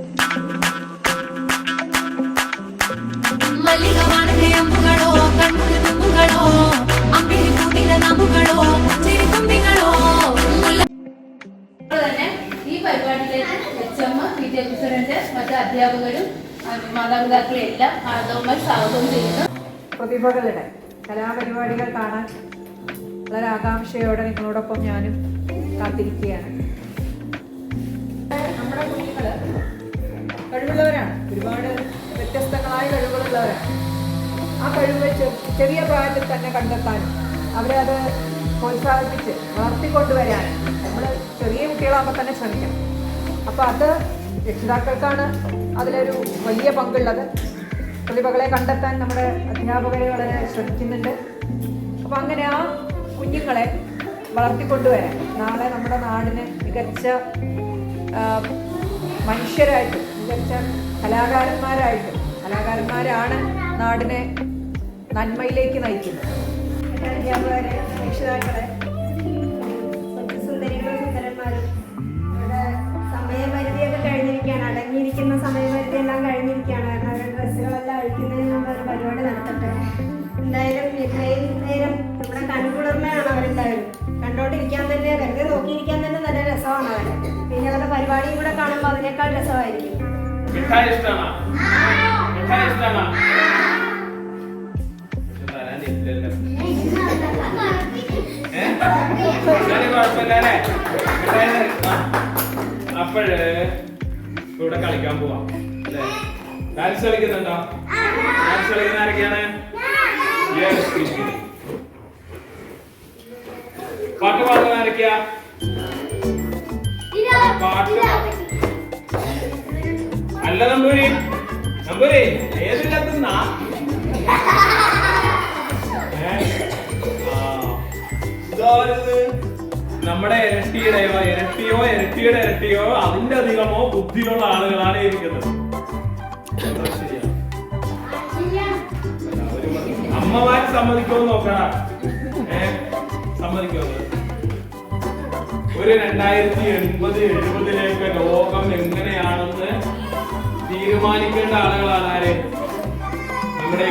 ഈ പരിപാടിയിലേക്ക് HM, PTA president, മറ്റ് അധ്യാപകരും മാതാപിതാക്കളെ എല്ലാം ആദരവുമായി സ്വാഗതം ചെയ്യുന്നു. പ്രതിഭകളുടെ കലാപരിപാടികൾ കാണാൻ വളരെ ആകാംക്ഷയോടെ നിങ്ങളോടൊപ്പം ഞാനും കാത്തിരിക്കുകയാണ്. നമ്മുടെ കുഞ്ഞുങ്ങൾ കഴിവുള്ളവരാണ്, ഒരുപാട് വ്യത്യസ്തങ്ങളായ കഴിവുകളുള്ളവരാണ്. ആ കഴിവ് ചെറിയ പ്രായത്തിൽ തന്നെ കണ്ടെത്താനും അവരത് പ്രോത്സാഹിപ്പിച്ച് വളർത്തിക്കൊണ്ടുവരാൻ നമ്മൾ ചെറിയ കുട്ടികളാകുമ്പോൾ തന്നെ ശ്രമിക്കണം. അപ്പോൾ അത് രക്ഷിതാക്കൾക്കാണ് അതിലൊരു വലിയ പങ്കുള്ളത്. പ്രതിഭകളെ കണ്ടെത്താൻ നമ്മുടെ അധ്യാപകരെ വളരെ ശ്രമിക്കുന്നുണ്ട്. അപ്പോൾ അങ്ങനെ ആ കുഞ്ഞുങ്ങളെ വളർത്തിക്കൊണ്ടുവരാൻ നാളെ നമ്മുടെ നാടിന് മികച്ച മനുഷ്യരായിട്ടും മികച്ച കലാകാരന്മാരാണ് നാടിനെ നന്മയിലേക്ക് നയിക്കുന്നത്. അധ്യാപകരെ, രക്ഷിതാക്കളെ, സുന്ദരികളും സുന്ദരന്മാരും, ഇവിടെ സമയപരിധിയൊക്കെ കഴിഞ്ഞിരിക്കുകയാണ്. അടങ്ങിയിരിക്കുന്ന സമയപരിധി എല്ലാം കഴിഞ്ഞിരിക്കുകയാണ്. കാരണം അവരുടെ ഡ്രസ്സുകളെല്ലാം അഴിക്കുന്നതിനുള്ള ഒരു പരിപാടി നടത്തട്ടെ. എന്തായാലും ഇത്രയും നേരം നമ്മുടെ കൺകുളിർമയാണ് അവരെന്തായാലും. കണ്ടോണ്ടിരിക്കാൻ തന്നെ, വെറുതെ നോക്കിയിരിക്കാൻ തന്നെ നല്ല രസമാണ് അവർ. പിന്നെ അവരുടെ പരിപാടിയും കൂടെ കാണുമ്പോൾ അതിനേക്കാൾ രസമായിരിക്കും. അപ്പോഴ് ഇവിടെ കളിക്കാൻ പോവാം അല്ലേ? ഡാൻസ് കളിക്കുന്നുണ്ടോ? ഡാൻസ് കളിക്കുന്ന ആരൊക്കെയാണ്? പാട്ട് പാടുന്ന ആരൊക്കെയാ? പാട്ട് അല്ല നമ്പൂരി ഏതില്ലാത്തുന്നാ? നമ്മുടെ ഇരട്ടിയോ അതിന്റെ അധികമോ ബുദ്ധിയുള്ള ആളുകളാണ് ഇരിക്കുന്നത്. അമ്മമാര് സമ്മതിക്കുമോ നോക്കണം. സമ്മതിക്കുമോ? ഒരു 2080-70 ലോകം എങ്ങനെയാണെന്ന് തീരുമാനിക്കേണ്ട ആളുകളാണ് ആര്? നമ്മുടെ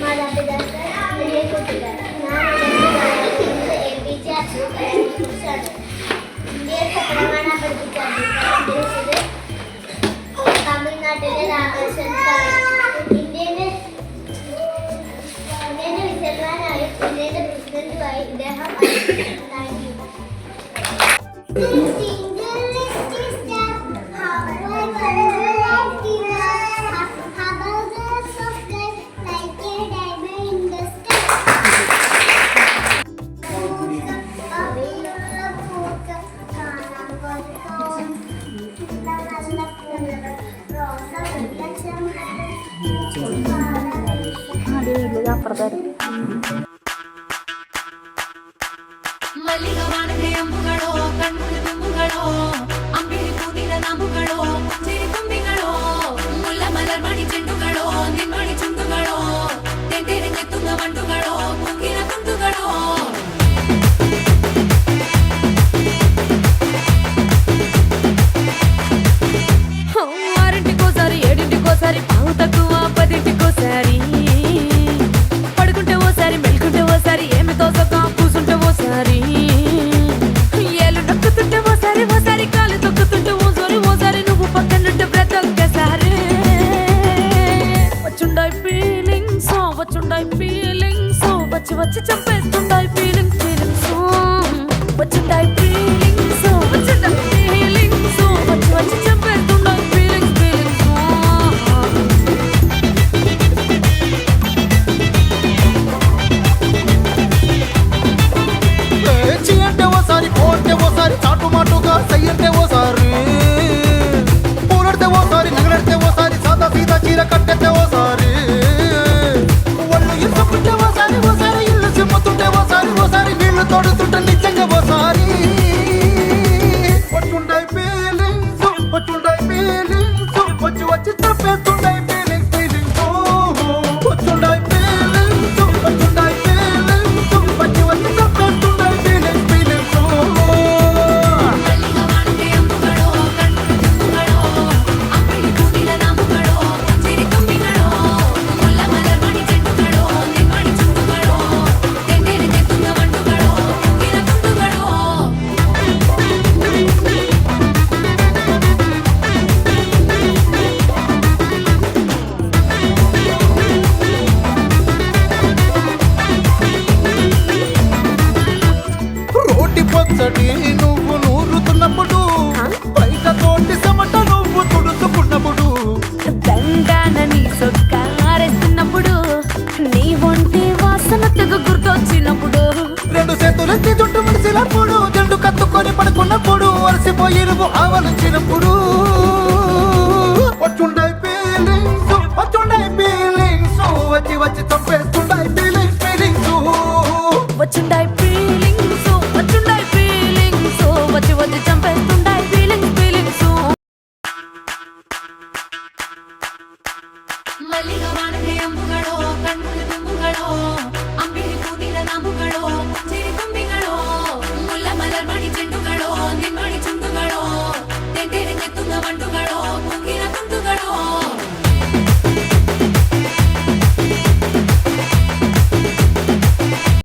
മാതാപിതാക്കൾ, പ്രിയ കൂട്ടുകാർ, ഞാൻ APJ അബ്ദുൽ കലാമിനെക്കുറിച്ചാണ്. ഇന്ത്യയെ സ്വപ്നമാണ് പഠിപ്പിച്ച അദ്ദേഹം തമിഴ്നാട്ടിലെ രാമേശ്വരത്താണ്. ഇന്ത്യയുടെ വിദ്വാനായും ഇന്ത്യയുടെ പ്രസിഡന്റുമായി ഇദ്ദേഹം മല്ലികവാണന്റെ അമ്പുകളോ കൺമുഴി തുമ്പുകളോ അമ്പിളി പൂനില നാമ്പുകളോ ചിരി തുമ്പികളോ മുല്ലമലർ മണി ചെണ്ടുകളോ നിന്മണി ചുണ്ടുകളോ തെണ്ടെറിഞ്ഞെത്തുന്ന വണ്ടുകളോ മുങ്കില തുണ്ടുകളോ ఆరింటికోసారి ఏడింటికోసారి పావు తక్కువ పదింటికోసారి పడుకుంటే ఓసారి మెలుకుంటే ఓసారి ఏమి తోసక కూసుంటే ఓసారి ఏళ్ళు నొక్కుతుంటే ఓసారి ఓసారి కాలు తొక్కుతుంటే ఓసారి నువ్వు పక్కనుంటే బ్రతొక్కసారి వచ్చుండాయి ఫీలింగ్స్ వచ్చి వచ్చి చంపేస్తుండాయి ఫీలింగ్స్ వచ్చుండాయి ఫీలింగ్స్ వచ్చి వచ్చి చంపేస్తుండాయి ఫీలింగ్స్ చీ అంటే ఓసారి పో అంటే ఓసారి చాటు మాటుగా సై అంటే ఓసారి పూలడితే ఓసారి నగలడితే ఓసారి సాదా సీదా చీర కట్టెతే ఓసారి ఒళ్ళు ఇసుకుంటే ఓసారి ఇల్లు సిమ్ముతుంటే ఓసారి నీళ్లు తోడుతుంటే నిజంగా ఓసారి వచ్చుండాయి ఫీలింగ్స్ వచ్చి వచ్చి తప్పేస్తుండాయి ఫీలింగ్స్ వచ్చుండాయి ఫీలింగ్స్ వచ్చి వచ్చి తప్పేస్తుండాయి ఫీలింగ్స్ మల్లిగవాణന്റെ అంబుകളോ కన్నుల తుంబుകളോ అమ్మిళి పూనిల నాంబుകളോ చిరి తుంబిകളോ ముల్లమలర్ మణి చెట్టుകളോ నిన్మణి చుట్టుകളോ తెండెరిഞ്ഞെത്തുന്ന വണ്ടുകളോ മുങ്കില തുണ്ടുകളോ రోటి పచ్చడి నువ్వు నూరుతున్నప్పుడు బయట తోటి సమట నువ్వు తుడుచుకున్నప్పుడు దండాన నీ సొక్కారేస్తున్నప్పుడు నీ ఒంటి వాసన తెగ గుర్తొచ్చినప్పుడు రెండు చేతులెత్తి జుట్టు ముడిసినప్పుడు జండు కత్తుకొని పడుకున్నప్పుడు అలసిపోయి నువ్వు ఆవలించినప్పుడు వచ్చుండే